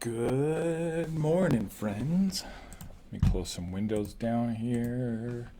Good morning, friends. Let me close some windows down here.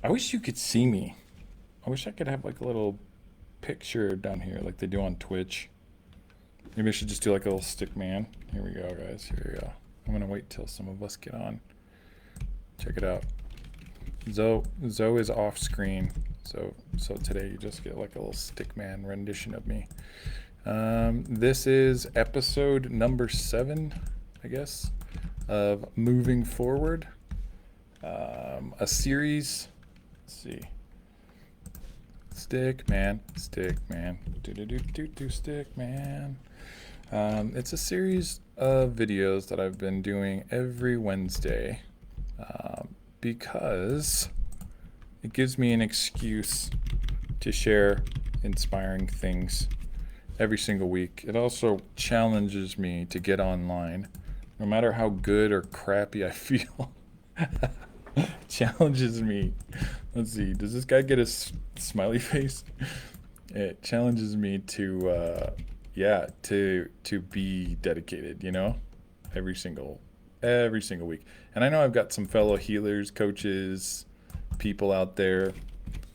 I wish you could see me. I wish I could have like a little picture down here like they do on Twitch. Maybe I should just do like a little stick man. Here we go, guys. Here we go. I'm gonna wait till some of us get on. Check it out. Zoe is off screen. So today you just get like a little stick man rendition of me. This is episode number 7, I guess, of Moving Forward. A series. Let's see. Stick man, stick man. It's a series of videos that I've been doing every Wednesday because it gives me an excuse to share inspiring things every single week. It also challenges me to get online, no matter how good or crappy I feel. Challenges me. Let's see. Does this guy get a smiley face? It challenges me to, to be dedicated. Every single week. And I know I've got some fellow healers, coaches, people out there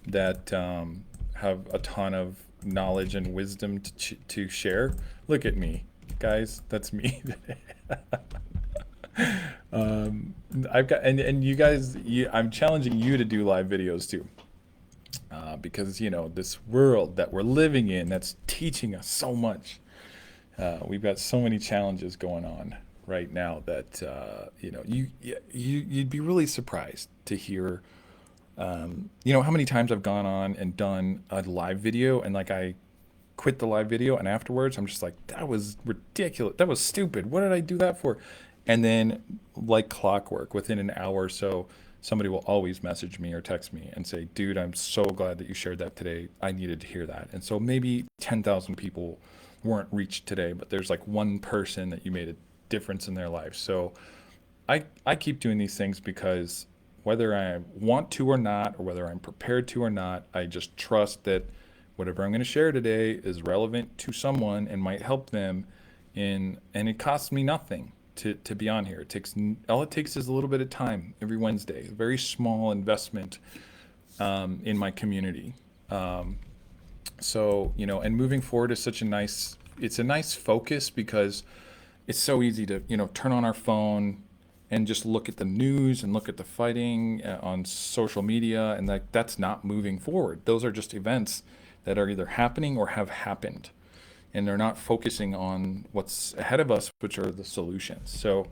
that have a ton of knowledge and wisdom to share. Look at me, guys. That's me. I've got and you guys. I'm challenging you to do live videos too, because this world that we're living in that's teaching us so much. We've got so many challenges going on right now that you'd be really surprised to hear. How many times I've gone on and done a live video and like I quit the live video and afterwards I'm just like, that was ridiculous. That was stupid. What did I do that for? And then like clockwork, within an hour or so, somebody will always message me or text me and say, dude, I'm so glad that you shared that today. I needed to hear that. And so maybe 10,000 people weren't reached today, but there's like one person that you made a difference in their life. So I keep doing these things because whether I want to or not, or whether I'm prepared to or not, I just trust that whatever I'm going to share today is relevant to someone and might help them. And it costs me nothing to be on here. All it takes is a little bit of time every Wednesday, a very small investment in my community. And moving forward is it's a nice focus because it's so easy to turn on our phone and just look at the news and look at the fighting on social media, and that's not moving forward. Those are just events that are either happening or have happened, and they're not focusing on what's ahead of us, which are the solutions. So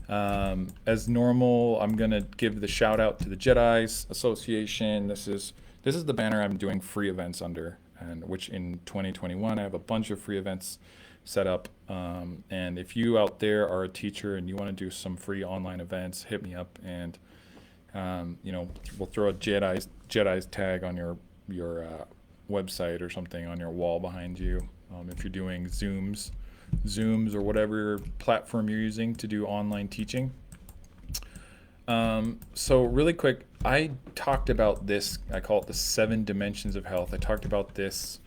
as normal, I'm gonna give the shout out to the Jedi's Association. This is the banner I'm doing free events under, and which in 2021 I have a bunch of free events set up. And if you out there are a teacher and you want to do some free online events, hit me up, and we'll throw a Jedi's tag on your website or something on your wall behind you. If you're doing Zooms or whatever platform you're using to do online teaching. So really quick, I talked about this. I call it the 7 dimensions of health. I talked about this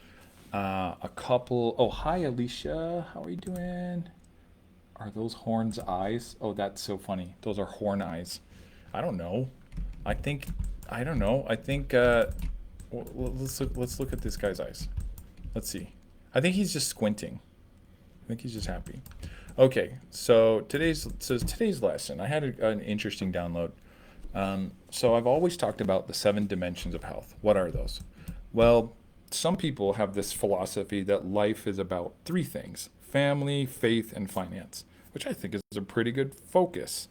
a couple. Oh, hi, Alicia. How are you doing? Are those horns eyes? Oh, that's so funny. Those are horn eyes. I don't know. I think. I don't know. I think. Let's look at this guy's eyes. Let's see. I think he's just squinting. I think he's just happy. Okay. So today's lesson. I had an interesting download. So I've always talked about the 7 dimensions of health. What are those? Well, some people have this philosophy that life is about 3 things: family, faith, and finance, which I think is a pretty good focus.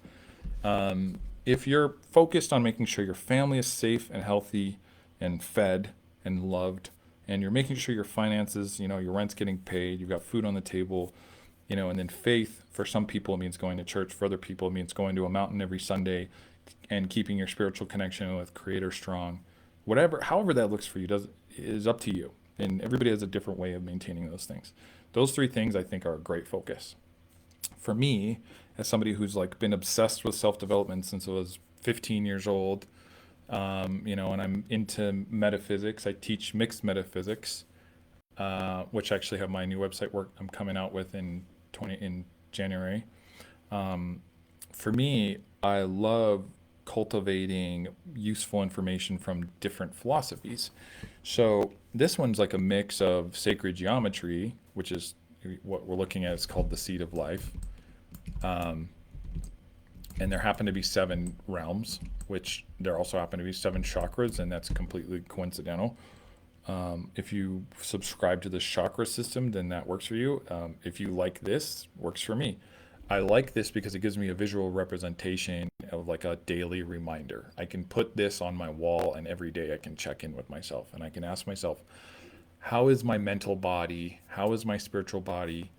If you're focused on making sure your family is safe and healthy and fed and loved, and you're making sure your finances, your rent's getting paid, you've got food on the table, and then faith, for some people, it means going to church. For other people, it means going to a mountain every Sunday and keeping your spiritual connection with Creator strong. However that looks for you is up to you. And everybody has a different way of maintaining those things. Those 3 things I think are a great focus. For me, as somebody who's like been obsessed with self-development since I was 15 years old, and I'm into metaphysics. I teach mixed metaphysics, which I actually have my new website work I'm coming out with in January. For me, I love cultivating useful information from different philosophies. So this one's like a mix of sacred geometry, which is what we're looking at is called the seed of life. Um, and there happen to be 7 realms, which there also happen to be 7 chakras, and that's completely coincidental. If you subscribe to the chakra system, then that works for you. If you like this, works for me. I like this because it gives me a visual representation of like a daily reminder. I can put this on my wall, and every day I can check in with myself and I can ask myself, how is my mental body? How is my spiritual body?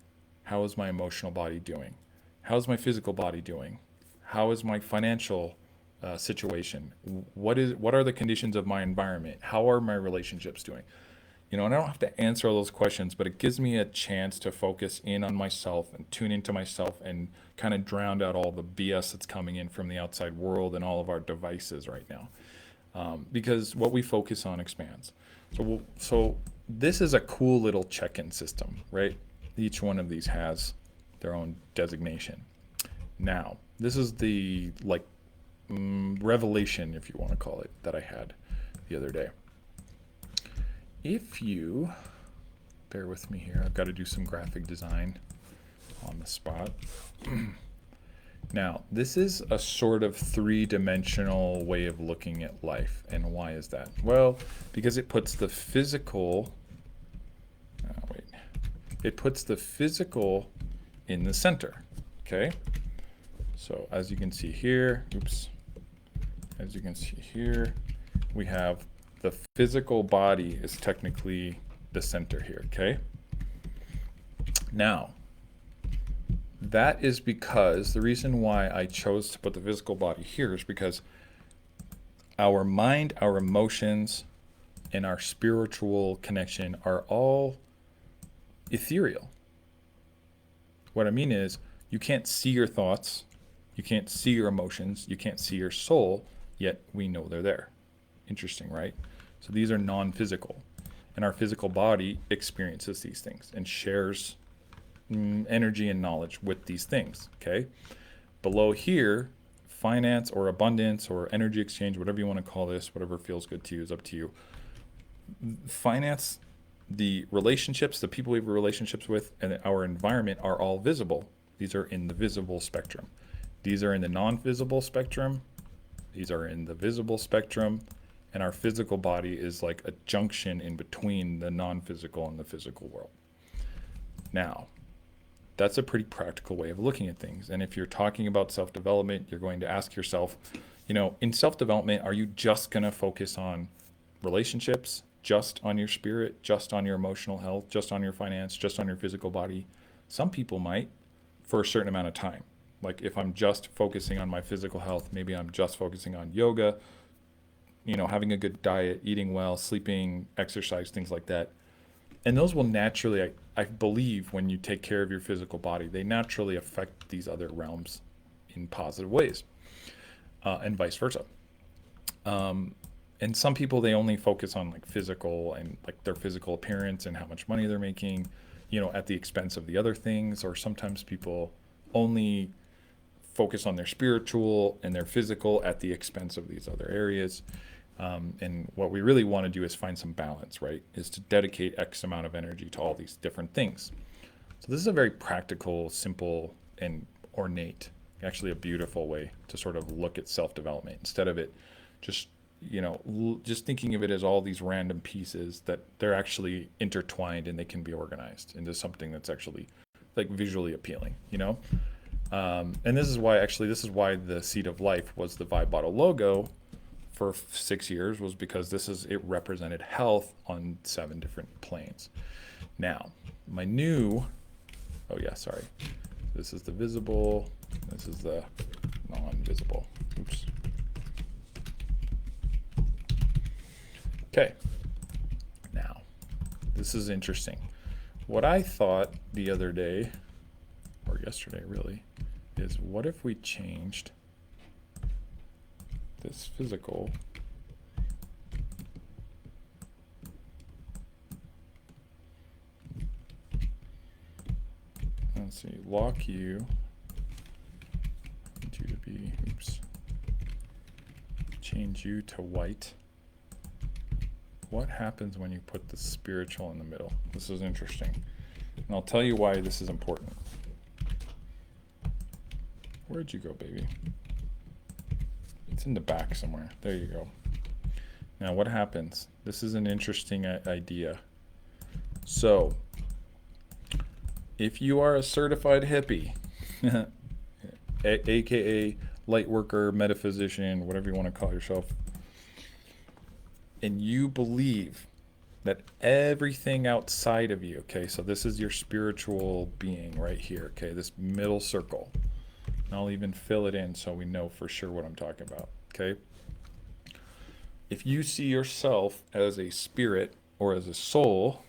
How is my emotional body doing? How is my physical body doing? How is my financial situation? What are the conditions of my environment? How are my relationships doing? And I don't have to answer all those questions, but it gives me a chance to focus in on myself and tune into myself and kind of drown out all the BS that's coming in from the outside world and all of our devices right now. Because what we focus on expands. So this is a cool little check-in system, right? Each one of these has their own designation. Now, this is the revelation, if you want to call it, that I had the other day. If you bear with me here, I've got to do some graphic design on the spot. Now, this is a sort of 3-dimensional way of looking at life. And why is that? Well, because it puts the physical, it puts the physical in the center, okay? So as you can see here, as you can see here, we have the physical body is technically the center here, okay? Now, that is because the reason why I chose to put the physical body here is because our mind, our emotions, and our spiritual connection are all ethereal. What I mean is, you can't see your thoughts, you can't see your emotions, you can't see your soul, yet we know they're there. Interesting, right? So these are non-physical, and our physical body experiences these things and shares energy and knowledge with these things, okay? Below here, finance or abundance or energy exchange, whatever you want to call this, whatever feels good to you is up to you. Finance, the relationships, the people we have relationships with, and our environment are all visible. These are in the visible spectrum. These are in the non-visible spectrum. These are in the visible spectrum. And our physical body is like a junction in between the non-physical and the physical world. Now, that's a pretty practical way of looking at things. And if you're talking about self-development, you're going to ask yourself, in self-development, are you just going to focus on relationships, just on your spirit, just on your emotional health, just on your finance, just on your physical body? Some people might for a certain amount of time. Like if I'm just focusing on my physical health, maybe I'm just focusing on yoga, having a good diet, eating well, sleeping, exercise, things like that. And those will naturally, I believe, when you take care of your physical body, they naturally affect these other realms in positive ways, and vice versa. And some people, they only focus on like physical and like their physical appearance and how much money they're making, at the expense of the other things. Or sometimes people only focus on their spiritual and their physical at the expense of these other areas. And what we really want to do is find some balance, right? Is to dedicate X amount of energy to all these different things. So this is a very practical, simple, and ornate, actually a beautiful way to sort of look at self-development instead of it just, just thinking of it as all these random pieces that they're actually intertwined and they can be organized into something that's actually like visually appealing, And this is why the Seed of Life was the Vibe Bottle logo for 6 years, was because it represented health on 7 different planes. Now, this is the visible, this is the non-visible. Oops. Okay. Now, this is interesting. What I thought the other day, or yesterday really, is what if we changed this physical let's let's see, lock you to be, oops, change you to white. What happens when you put the spiritual in the middle? This is interesting. And I'll tell you why this is important. Where'd you go, baby? It's in the back somewhere. There you go. Now what happens? This is an interesting idea. So, if you are a certified hippie, aka light worker, metaphysician, whatever you want to call yourself, and you believe that everything outside of you, okay, so this is your spiritual being right here, okay, this middle circle. And I'll even fill it in so we know for sure what I'm talking about, okay? If you see yourself as a spirit or as a soul,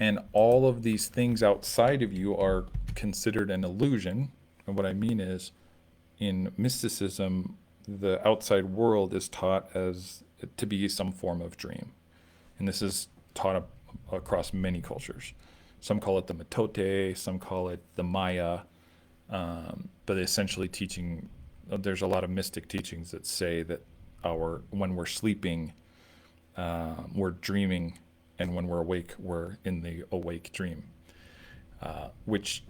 and all of these things outside of you are considered an illusion, and what I mean is, in mysticism, the outside world is taught as to be some form of dream. And this is taught across many cultures. Some call it the mitote, some call it the Maya, but essentially teaching, there's a lot of mystic teachings that say that when we're sleeping, we're dreaming, and when we're awake, we're in the awake dream, which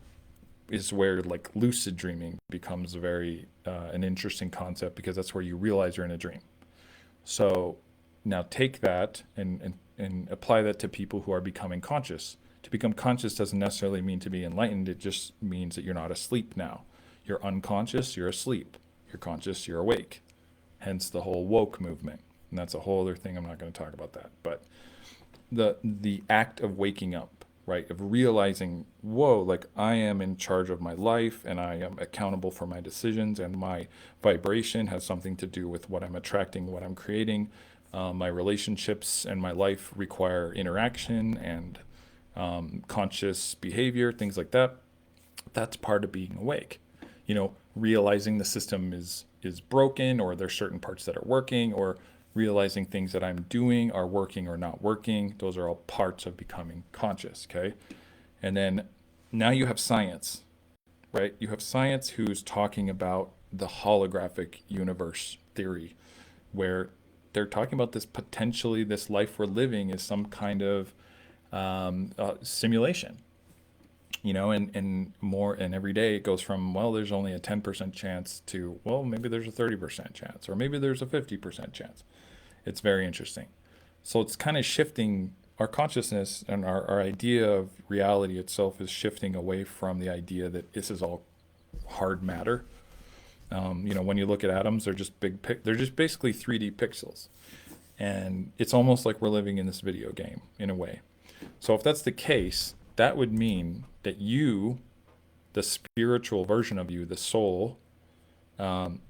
is where like lucid dreaming becomes very an interesting concept, because that's where you realize you're in a dream. So now take that and apply that to people who are becoming conscious. To become conscious doesn't necessarily mean to be enlightened. It just means that you're not asleep now. You're unconscious, you're asleep. You're conscious, you're awake. Hence the whole woke movement. And that's a whole other thing. I'm not going to talk about that. But the act of waking up, right? Of realizing, whoa, like I am in charge of my life and I am accountable for my decisions, and my vibration has something to do with what I'm attracting, what I'm creating. My relationships and my life require interaction and conscious behavior, things like that. That's part of being awake. You know, realizing the system is broken, or there's certain parts that are working, or realizing things that I'm doing are working or not working. Those are all parts of becoming conscious, okay? And then now you have science, right? You have science who's talking about the holographic universe theory, where they're talking about this potentially, this life we're living is some kind of simulation, you know, and every day it goes from, well, there's only a 10% chance to, well, maybe there's a 30% chance, or maybe there's a 50% chance. It's very interesting. So it's kind of shifting our consciousness, and our idea of reality itself is shifting away from the idea that this is all hard matter. You know, when you look at atoms, they're just they're just basically 3D pixels. And it's almost like we're living in this video game in a way. So if that's the case, that would mean that you, the spiritual version of you, the soul,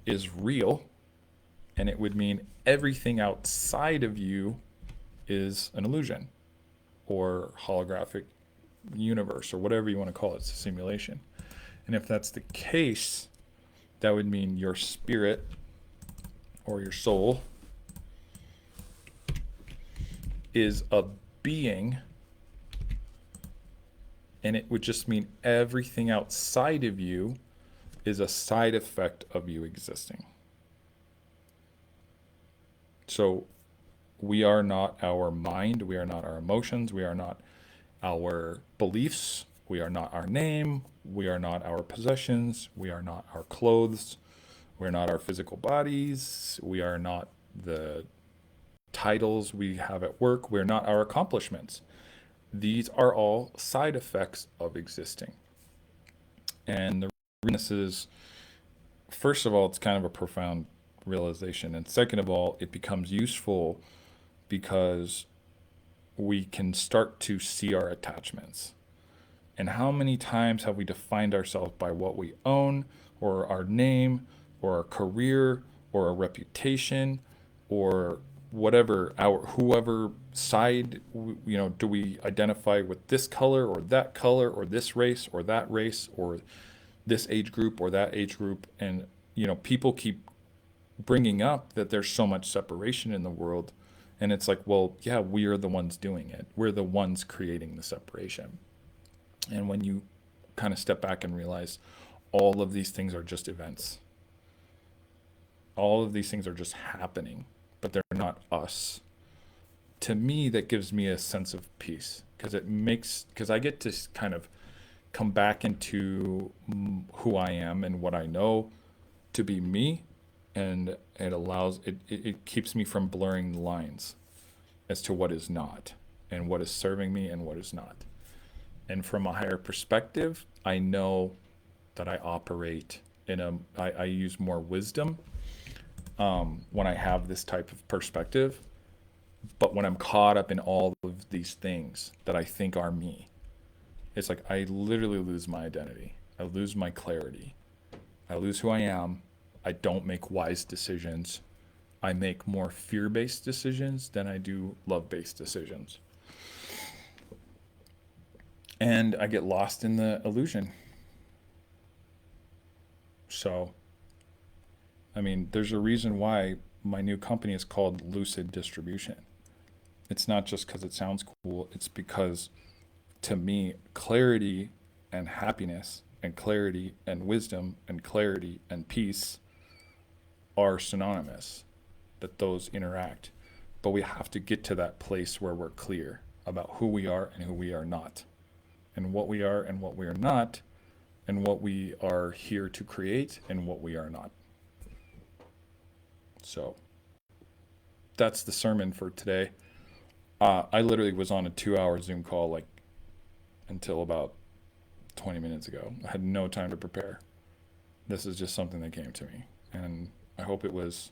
is real. And it would mean everything outside of you is an illusion or holographic universe, or whatever you want to call it. It's a simulation. And if that's the case, that would mean your spirit or your soul is a being, and it would just mean everything outside of you is a side effect of you existing. So we are not our mind, we are not our emotions, we are not our beliefs, we are not our name, we are not our possessions, we are not our clothes, we're not our physical bodies, we are not the titles we have at work, we're not our accomplishments. These are all side effects of existing. And the reason this is, first of all, it's kind of a profound realization. And second of all, it becomes useful because we can start to see our attachments. And how many times have we defined ourselves by what we own, or our name, or our career, or our reputation, or whatever, whoever side, you know, do we identify with this color or this race or that race, or this age group or that age group? And, you know, people keep bringing up that there's so much separation in the world. And it's like, well, yeah, we are the ones doing it. We're the ones creating the separation. And when you kind of step back and realize all of these things are just events, all of these things are just happening, but they're not us. To me, that gives me a sense of peace because because I get to kind of come back into who I am and what I know to be me, and it keeps me from blurring the lines as to what is not and what is serving me and what is not. And from a higher perspective, I know that I operate I use more wisdom when I have this type of perspective. But when I'm caught up in all of these things that I think are me, it's like I literally lose my identity. I lose my clarity. I lose who I am. I don't make wise decisions. I make more fear based decisions than I do love based decisions. And I get lost in the illusion. So, I mean, there's a reason why my new company is called Lucid Distribution. It's not just because it sounds cool, it's because to me, clarity and happiness and clarity and wisdom and clarity and peace are synonymous, that those interact. But we have to get to that place where we're clear about who we are and who we are not, and what we are and what we are not, and what we are here to create and what we are not. So that's the sermon for today. I literally was on a 2 hour Zoom call like until about 20 minutes ago. I had no time to prepare. This is just something that came to me. And I hope it was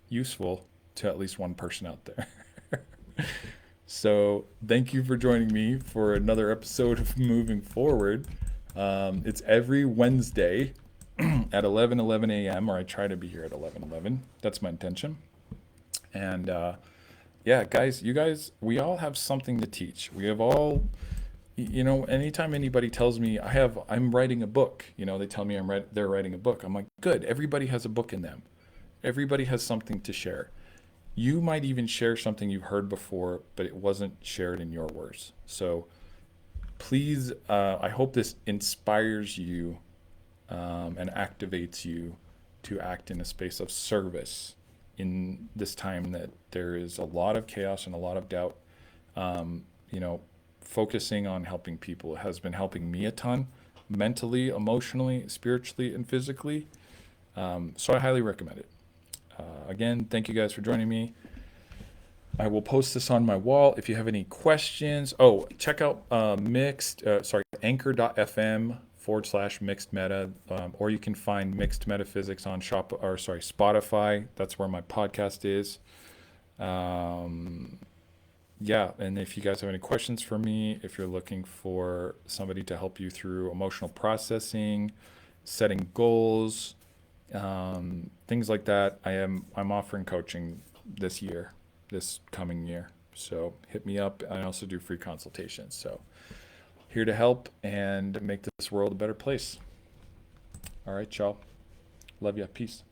useful to at least one person out there. So thank you for joining me for another episode of Moving Forward. It's every Wednesday at 11:11 a.m. or I try to be here at 11:11. That's my intention. And yeah, guys, you guys, we all have something to teach. We have all, anytime anybody tells me I'm writing a book, they tell me they're writing a book. I'm like, good. Everybody has a book in them. Everybody has something to share. You might even share something you've heard before, but it wasn't shared in your words. So please, I hope this inspires you and activates you to act in a space of service in this time that there is a lot of chaos and a lot of doubt. You know, focusing on helping people has been helping me a ton, mentally, emotionally, spiritually, and physically. So I highly recommend it. Again, thank you guys for joining me. I will post this on my wall. If you have any questions, check out anchor.fm/mixed meta, or you can find Mixed Metaphysics on Spotify. That's where my podcast is. Yeah, and if you guys have any questions for me, if you're looking for somebody to help you through emotional processing, setting goals, things like that, I'm offering coaching this coming year. So hit me up. I also do free consultations. So here to help and make this world a better place. All right, y'all. Love ya. Peace.